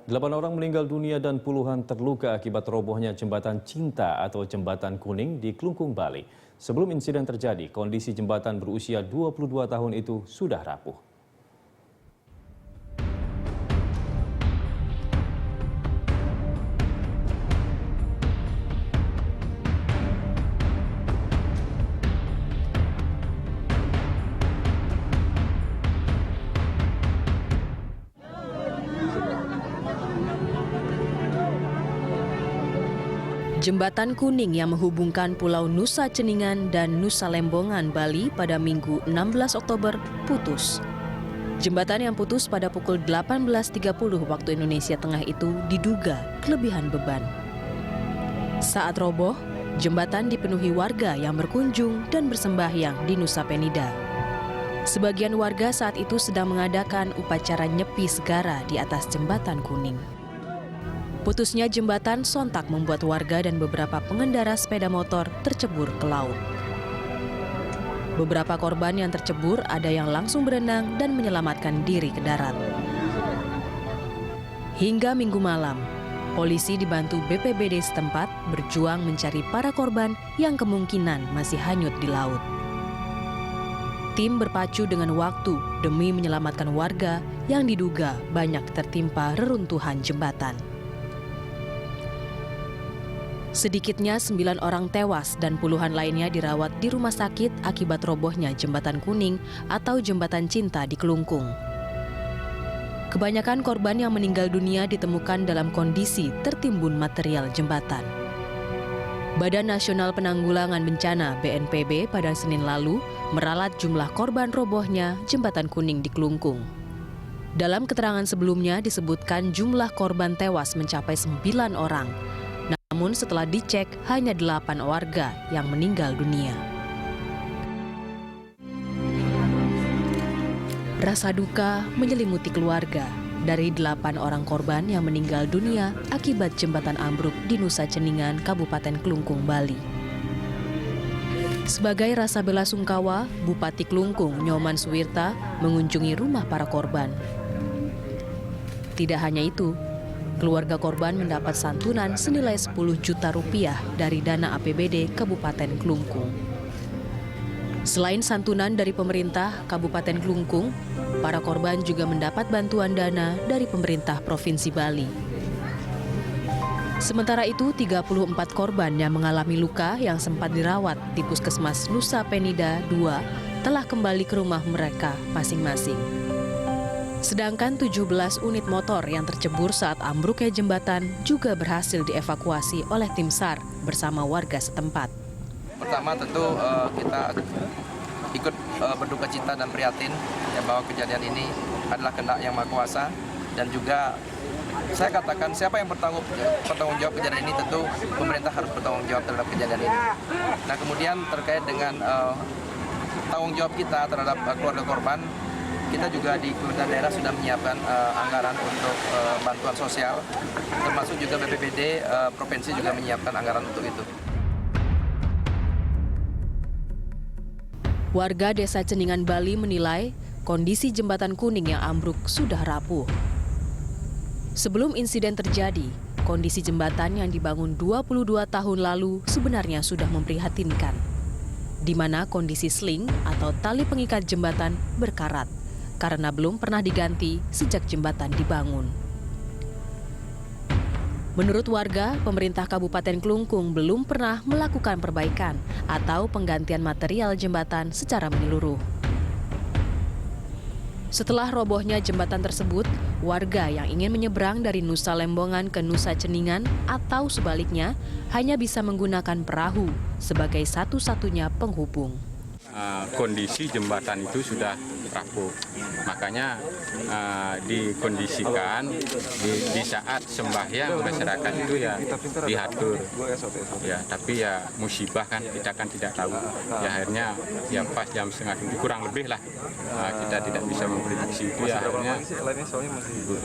8 orang meninggal dunia dan puluhan terluka akibat robohnya jembatan Cinta atau Jembatan Kuning di Klungkung, Bali. Sebelum insiden terjadi, kondisi jembatan berusia 22 tahun itu sudah rapuh. Jembatan Kuning yang menghubungkan Pulau Nusa Ceningan dan Nusa Lembongan, Bali pada Minggu 16 Oktober putus. Jembatan yang putus pada pukul 18.30 waktu Indonesia Tengah itu diduga kelebihan beban. Saat roboh, jembatan dipenuhi warga yang berkunjung dan bersembahyang di Nusa Penida. Sebagian warga saat itu sedang mengadakan upacara nyepi segara di atas Jembatan Kuning. Putusnya jembatan sontak membuat warga dan beberapa pengendara sepeda motor tercebur ke laut. Beberapa korban yang tercebur ada yang langsung berenang dan menyelamatkan diri ke darat. Hingga Minggu malam, polisi dibantu BPBD setempat berjuang mencari para korban yang kemungkinan masih hanyut di laut. Tim berpacu dengan waktu demi menyelamatkan warga yang diduga banyak tertimpa reruntuhan jembatan. Sedikitnya 9 orang tewas dan puluhan lainnya dirawat di rumah sakit akibat robohnya Jembatan Kuning atau Jembatan Cinta di Klungkung. Kebanyakan korban yang meninggal dunia ditemukan dalam kondisi tertimbun material jembatan. Badan Nasional Penanggulangan Bencana (BNPB) pada Senin lalu meralat jumlah korban robohnya Jembatan Kuning di Klungkung. Dalam keterangan sebelumnya disebutkan jumlah korban tewas mencapai 9 orang. Namun setelah dicek hanya 8 warga yang meninggal dunia. Rasa duka menyelimuti keluarga dari 8 orang korban yang meninggal dunia akibat jembatan ambruk di Nusa Ceningan, Kabupaten Klungkung, Bali. Sebagai rasa bela sungkawa, Bupati Klungkung Nyoman Suwirta mengunjungi rumah para korban. Tidak hanya itu, keluarga korban mendapat santunan senilai 10 juta rupiah dari dana APBD Kabupaten Klungkung. Selain santunan dari pemerintah Kabupaten Klungkung, para korban juga mendapat bantuan dana dari pemerintah Provinsi Bali. Sementara itu, 34 korban yang mengalami luka yang sempat dirawat di Puskesmas Nusa Penida II telah kembali ke rumah mereka masing-masing. Sedangkan 17 unit motor yang tercebur saat ambruknya jembatan juga berhasil dievakuasi oleh tim SAR bersama warga setempat. Pertama tentu kita ikut berduka cita dan prihatin ya, bahwa kejadian ini adalah kehendak Yang Maha Kuasa, dan juga saya katakan siapa yang bertanggung jawab kejadian ini, tentu pemerintah harus bertanggung jawab terhadap kejadian ini. Nah, kemudian terkait dengan tanggung jawab kita terhadap keluarga korban, kita juga di Kementerian Daerah sudah menyiapkan anggaran untuk bantuan sosial, termasuk juga BPBD Provinsi juga menyiapkan anggaran untuk itu. Warga Desa Ceningan, Bali menilai kondisi Jembatan Kuning yang ambruk sudah rapuh. Sebelum insiden terjadi, kondisi jembatan yang dibangun 22 tahun lalu sebenarnya sudah memprihatinkan, di mana kondisi sling atau tali pengikat jembatan berkarat karena belum pernah diganti sejak jembatan dibangun. Menurut warga, pemerintah Kabupaten Klungkung belum pernah melakukan perbaikan atau penggantian material jembatan secara menyeluruh. Setelah robohnya jembatan tersebut, warga yang ingin menyeberang dari Nusa Lembongan ke Nusa Ceningan atau sebaliknya hanya bisa menggunakan perahu sebagai satu-satunya penghubung. Kondisi jembatan itu sudah rapuh, makanya dikondisikan di saat sembahyang masyarakat itu ya diatur ya, tapi ya musibah kan kita kan tidak tahu ya, akhirnya ya pas jam setengah itu kurang lebih lah, kita tidak bisa memprediksi itu ya, akhirnya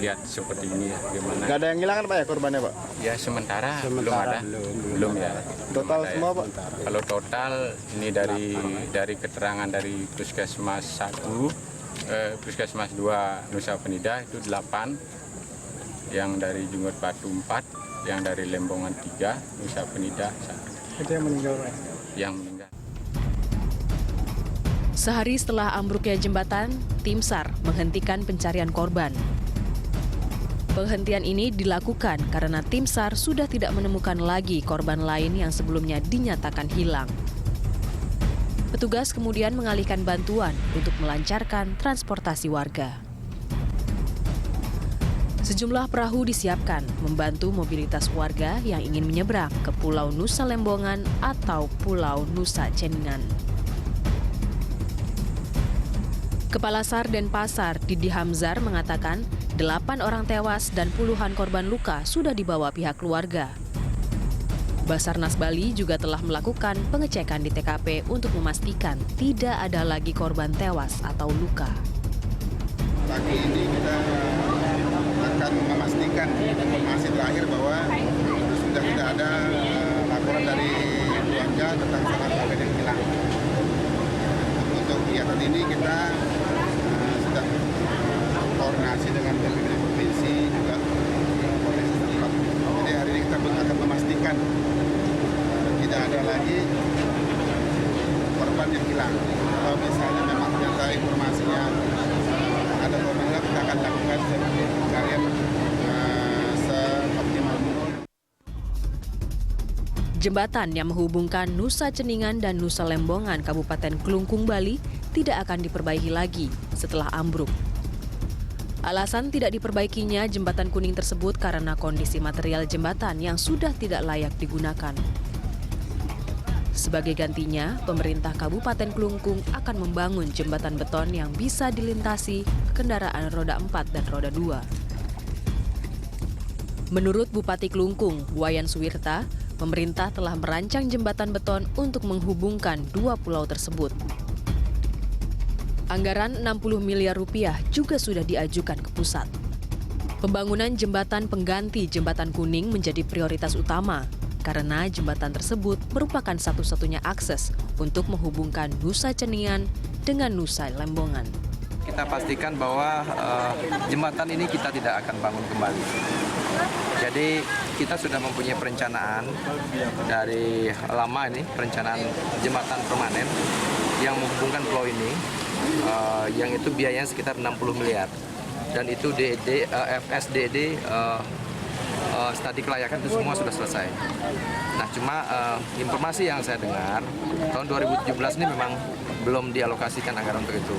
lihat seperti ini ya, gimana. Nggak ada yang hilang Pak ya korbannya Pak? Ya sementara belum ya. Total semua Pak? Kalau total ini dari keterangan dari Puskesmas 1, Puskesmas 2 Nusa Penida itu 8, yang dari Jungut Batu 4, yang dari Lembongan 3, Nusa Penida 1. Itu yang meninggal, Pak? Yang meninggal. Sehari setelah ambruknya jembatan, tim SAR menghentikan pencarian korban. Penghentian ini dilakukan karena tim SAR sudah tidak menemukan lagi korban lain yang sebelumnya dinyatakan hilang. Petugas kemudian mengalihkan bantuan untuk melancarkan transportasi warga. Sejumlah perahu disiapkan membantu mobilitas warga yang ingin menyeberang ke Pulau Nusa Lembongan atau Pulau Nusa Ceningan. Kepala SAR Denpasar, Didi Hamzar, mengatakan 8 orang tewas dan puluhan korban luka sudah dibawa pihak keluarga. Basarnas Bali juga telah melakukan pengecekan di TKP untuk memastikan tidak ada lagi korban tewas atau luka. Pagi ini kita akan memastikan informasi terakhir bahwa sudah tidak ada laporan dari keluarga tentang salah satu yang hilang. Untuk kegiatan ini kita sudah koordinasi dengan BPBD Provinsi juga Polres setempat. Jadi hari ini kita akan memastikan tidak ada lagi korban yang hilang. Kalau misalnya memang ternyata informasinya ada korban hilang, kita akan lakukan pencarian seoptimal mungkin. Jembatan yang menghubungkan Nusa Ceningan dan Nusa Lembongan Kabupaten Kelungkung, Bali tidak akan diperbaiki lagi setelah ambruk. Alasan tidak diperbaikinya jembatan kuning tersebut karena kondisi material jembatan yang sudah tidak layak digunakan. Sebagai gantinya, pemerintah Kabupaten Kelungkung akan membangun jembatan beton yang bisa dilintasi kendaraan roda 4 dan roda 2. Menurut Bupati Kelungkung, Wayan Suwirta, pemerintah telah merancang jembatan beton untuk menghubungkan dua pulau tersebut. Anggaran 60 miliar rupiah juga sudah diajukan ke pusat. Pembangunan jembatan pengganti jembatan kuning menjadi prioritas utama karena jembatan tersebut merupakan satu-satunya akses untuk menghubungkan Nusa Ceningan dengan Nusa Lembongan. Kita pastikan bahwa jembatan ini kita tidak akan bangun kembali. Jadi kita sudah mempunyai perencanaan dari lama ini, perencanaan jembatan permanen yang menghubungkan pulau ini, yang itu biayanya sekitar 60 miliar. Dan itu FSDD, studi kelayakan itu semua sudah selesai. Nah cuma informasi yang saya dengar, tahun 2017 ini memang belum dialokasikan anggaran untuk itu.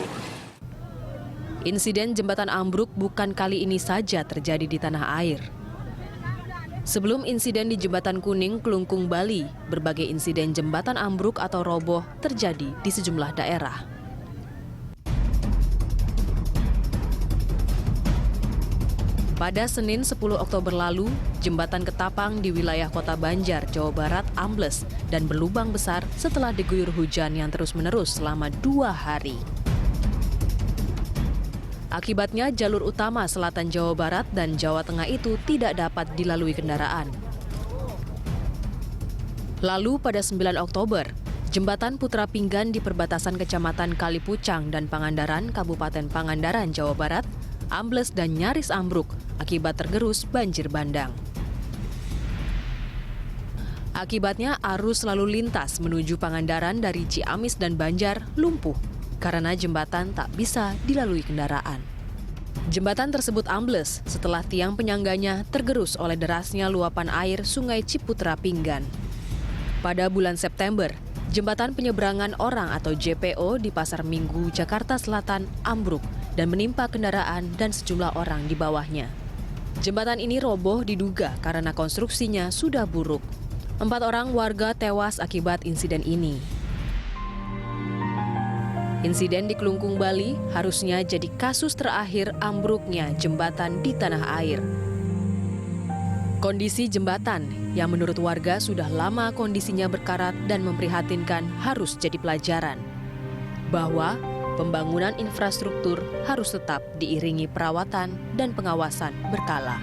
Insiden jembatan ambruk bukan kali ini saja terjadi di tanah air. Sebelum insiden di Jembatan Kuning, Kelungkung, Bali, berbagai insiden jembatan ambruk atau roboh terjadi di sejumlah daerah. Pada Senin 10 Oktober lalu, jembatan Ketapang di wilayah Kota Banjar, Jawa Barat ambles dan berlubang besar setelah diguyur hujan yang terus-menerus selama 2 hari. Akibatnya jalur utama selatan Jawa Barat dan Jawa Tengah itu tidak dapat dilalui kendaraan. Lalu pada 9 Oktober, jembatan Putra Pinggan di perbatasan Kecamatan Kalipucang dan Pangandaran, Kabupaten Pangandaran, Jawa Barat, ambles dan nyaris ambruk akibat tergerus banjir bandang. Akibatnya arus lalu lintas menuju Pangandaran dari Ciamis dan Banjar lumpuh karena jembatan tak bisa dilalui kendaraan. Jembatan tersebut ambles setelah tiang penyangganya tergerus oleh derasnya luapan air Sungai Ciputra Pinggan. Pada bulan September, jembatan penyeberangan orang atau JPO di Pasar Minggu, Jakarta Selatan ambruk dan menimpa kendaraan dan sejumlah orang di bawahnya. Jembatan ini roboh diduga karena konstruksinya sudah buruk. 4 orang warga tewas akibat insiden ini. Insiden di Kelungkung, Bali harusnya jadi kasus terakhir ambruknya jembatan di tanah air. Kondisi jembatan yang menurut warga sudah lama kondisinya berkarat dan memprihatinkan harus jadi pelajaran. Bahwa pembangunan infrastruktur harus tetap diiringi perawatan dan pengawasan berkala.